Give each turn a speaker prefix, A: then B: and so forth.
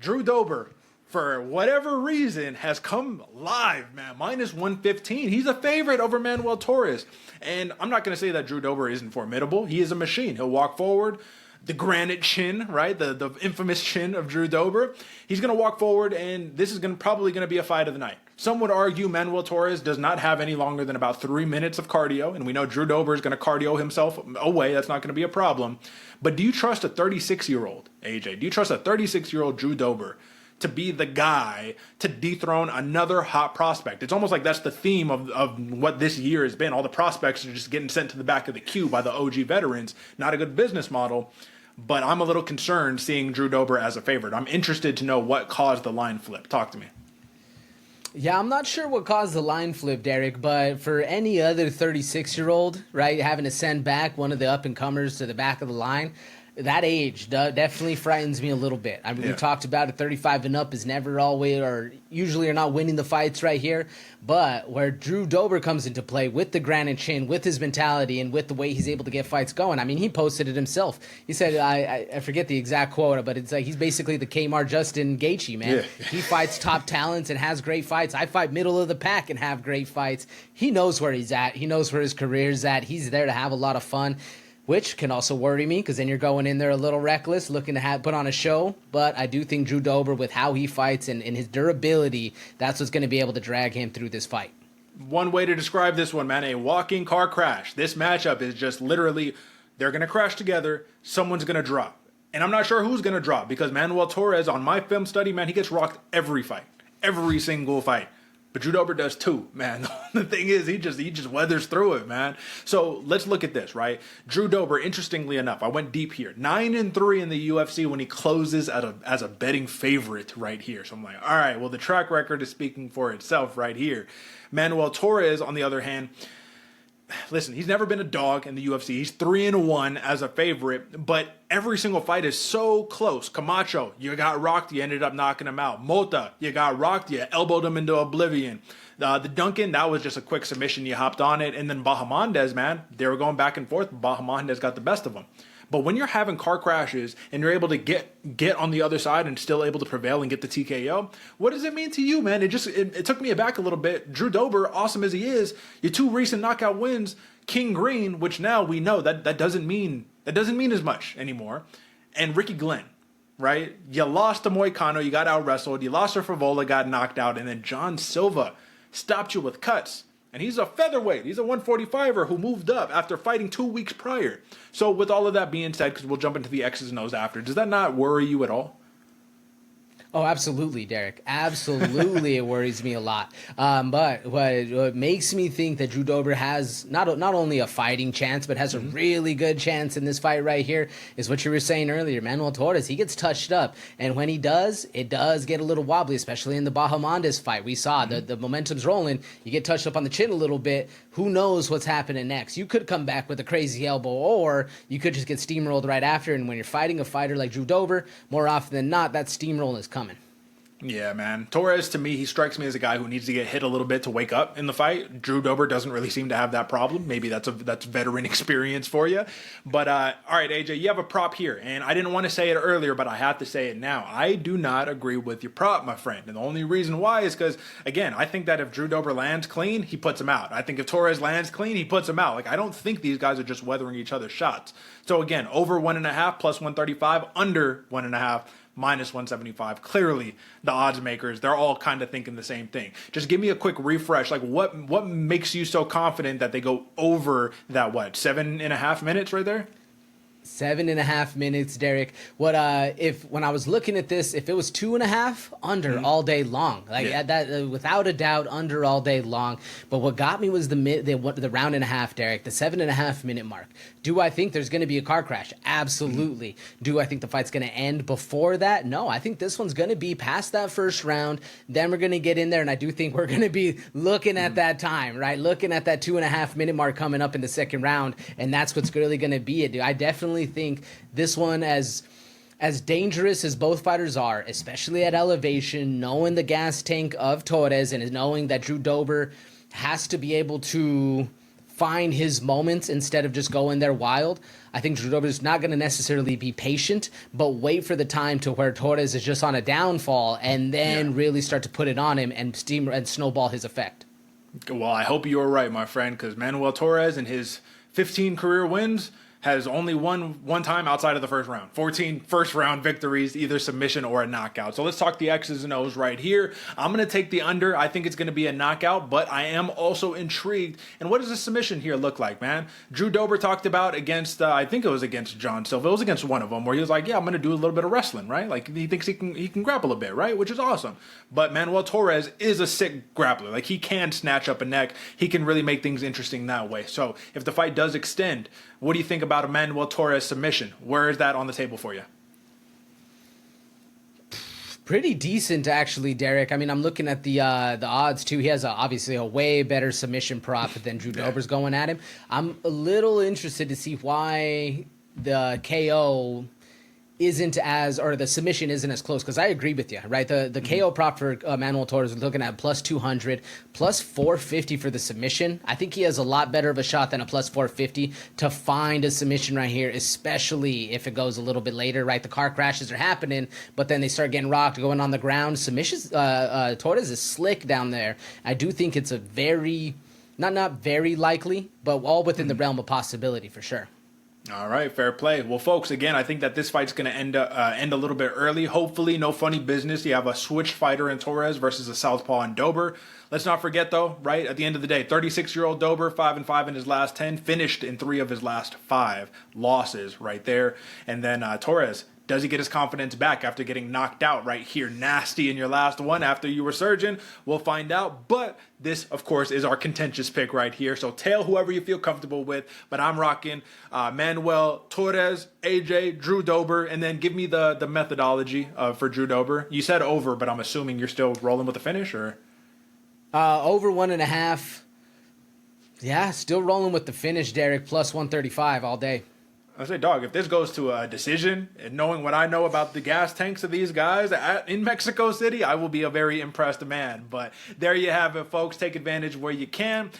A: Drew Dober, for whatever reason, has come live, man. Minus 115. He's a favorite over Manuel Torres. And I'm not going to say that Drew Dober isn't formidable. He is a machine. He'll walk forward. The granite chin, right? The infamous chin of Drew Dober. He's going to walk forward, and this is probably going to be a fight of the night. Some would argue Manuel Torres does not have any longer than about 3 minutes of cardio, and we know Drew Dober is going to cardio himself away. That's not going to be a problem. But do you trust a 36-year-old, AJ? Do you trust a 36-year-old Drew Dober to be the guy to dethrone another hot prospect? It's almost like that's the theme of what this year has been. All the prospects are just getting sent to the back of the queue by the OG veterans. Not a good business model, but I'm a little concerned seeing Drew Dober as a favorite. I'm interested to know what caused the line flip. Talk to me.
B: Yeah, I'm not sure what caused the line flip, Derek, but for any other 36-year-old, right, having to send back one of the up-and-comers to the back of the line, that age definitely frightens me a little bit. I mean, we talked about it, 35 and up is never always or usually are not winning the fights right here. But where Drew Dober comes into play with the granite chin, with his mentality, and with the way he's able to get fights going, I mean, he posted it himself. He said, I forget the exact quote, but it's like he's basically the Kmart Justin Gaethje, man. Yeah. He fights top talents and has great fights. I fight middle of the pack and have great fights. He knows where he's at. He knows where his career's at. He's there to have a lot of fun, which can also worry me because then you're going in there a little reckless, looking to put on a show. But I do think Drew Dober, with how he fights and his durability, that's what's going to be able to drag him through this fight.
A: One way to describe this one, man, a walking car crash. This matchup is just literally, they're going to crash together, someone's going to drop. And I'm not sure who's going to drop because Manuel Torres, on my film study, man, he gets rocked every fight. Every single fight. But Drew Dober does too, man. The thing is, he just weathers through it, man. So let's look at this, right? Drew Dober, interestingly enough, I went deep here. 9-3 in the UFC when he closes as a betting favorite right here. So I'm like, all right, well, the track record is speaking for itself right here. Manuel Torres, on the other hand, listen, he's never been a dog in the UFC. He's 3-1 as a favorite, but every single fight is so close. Camacho, you got rocked, you ended up knocking him out. Mota, you got rocked, you elbowed him into oblivion. The Duncan, that was just a quick submission, you hopped on it. And then Bahamondes, man, they were going back and forth. Bahamondes got the best of them. But when you're having car crashes and you're able to get on the other side and still able to prevail and get the TKO, what does it mean to you, man? It took me aback a little bit. Drew Dober, awesome as he is, your two recent knockout wins, King Green, which now we know that doesn't mean as much anymore, and Ricky Glenn, right? You lost to Moicano, you got out wrestled, you lost to Favola, got knocked out, and then John Silva stopped you with cuts. And he's a featherweight. He's a 145er who moved up after fighting 2 weeks prior. So with all of that being said, because we'll jump into the X's and O's after, does that not worry you at all?
B: Oh, absolutely, Derek. Absolutely, it worries me a lot. But what makes me think that Drew Dober has not only a fighting chance, but has a really good chance in this fight right here is what you were saying earlier. Manuel Torres, he gets touched up. And when he does, it does get a little wobbly, especially in the Bahamondes fight. We saw the momentum's rolling. You get touched up on the chin a little bit. Who knows what's happening next? You could come back with a crazy elbow, or you could just get steamrolled right after. And when you're fighting a fighter like Drew Dober, more often than not, that steamroll is coming.
A: Yeah, man. Torres, to me, he strikes me as a guy who needs to get hit a little bit to wake up in the fight. Drew Dober doesn't really seem to have that problem. Maybe that's veteran experience for you. But, all right, AJ, you have a prop here. And I didn't want to say it earlier, but I have to say it now. I do not agree with your prop, my friend. And the only reason why is because, again, I think that if Drew Dober lands clean, he puts him out. I think if Torres lands clean, he puts him out. Like, I don't think these guys are just weathering each other's shots. So, again, over 1.5 plus 135, under 1.5 minus 175. Clearly, the odds makers, they're all kind of thinking the same thing. Just give me a quick refresh. Like, what makes you so confident that they go over that, 7.5 minutes right there?
B: 7.5 minutes, Derek. When I was looking at this, if it was 2.5, under all day long, that without a doubt, under all day long. But what got me was the round and a half, Derek, the 7.5 minute mark. Do I think there's going to be a car crash? Absolutely. Do I think the fight's going to end before that? No, I think this one's going to be past that first round. Then we're going to get in there, and I do think we're going to be looking at that time, right? Looking at that 2.5 minute mark coming up in the second round, and that's what's really going to be it. I definitely think this one, as dangerous as both fighters are, especially at elevation, knowing the gas tank of Torres and knowing that Drew Dober has to be able to find his moments instead of just going there wild. I think Drew Dober is not going to necessarily be patient, but wait for the time to where Torres is just on a downfall and then really start to put it on him and snowball his effect.
A: Well, I hope you were right, my friend, because Manuel Torres in his 15 career wins has only won one time outside of the first round. 14 first round victories, either submission or a knockout. So let's talk the X's and O's right here. I'm going to take the under. I think it's going to be a knockout, but I am also intrigued. And what does the submission here look like, man? Drew Dober talked about against, I think it was against John Silva. It was against one of them where he was like, yeah, I'm going to do a little bit of wrestling, right? Like he thinks he can grapple a bit, right? Which is awesome. But Manuel Torres is a sick grappler. Like he can snatch up a neck. He can really make things interesting that way. So if the fight does extend, what do you think about a Manuel Torres submission? Where is that on the table for you?
B: Pretty decent, actually, Derek. I mean, I'm looking at the odds, too. He has obviously a way better submission prop than Drew Dober's going at him. I'm a little interested to see why the KO isn't as, or the submission isn't as close, because I agree with you, right? The KO prop for Manuel Torres is looking at plus 200, plus 450 for the submission. I think he has a lot better of a shot than a plus 450 to find a submission right here, especially if it goes a little bit later, right? The car crashes are happening, but then they start getting rocked, going on the ground. Submissions, Torres is slick down there. I do think it's a very, not very likely, but all within the realm of possibility for sure.
A: All right, fair play. Well, folks, again, I think that this fight's going to end a little bit early. Hopefully, no funny business. You have a switch fighter in Torres versus a southpaw in Dober. Let's not forget, though, right, at the end of the day, 36-year-old Dober, 5-5 in his last 10, finished in 3 of his last 5 losses right there. And then Torres, does he get his confidence back after getting knocked out right here nasty in your last one after you were surgeon? We'll find out. But this, of course, is our contentious pick right here. So tail whoever you feel comfortable with. But I'm rocking Manuel Torres, AJ, Drew Dober, and then give me the methodology for Drew Dober. You said over, but I'm assuming you're still rolling with the finish, or?
B: Over 1.5. Yeah, still rolling with the finish, Derek, plus 135 all day.
A: I say, dog, if this goes to a decision, and knowing what I know about the gas tanks of these guys in Mexico City, I will be a very impressed man. But there you have it, folks. Take advantage where you can.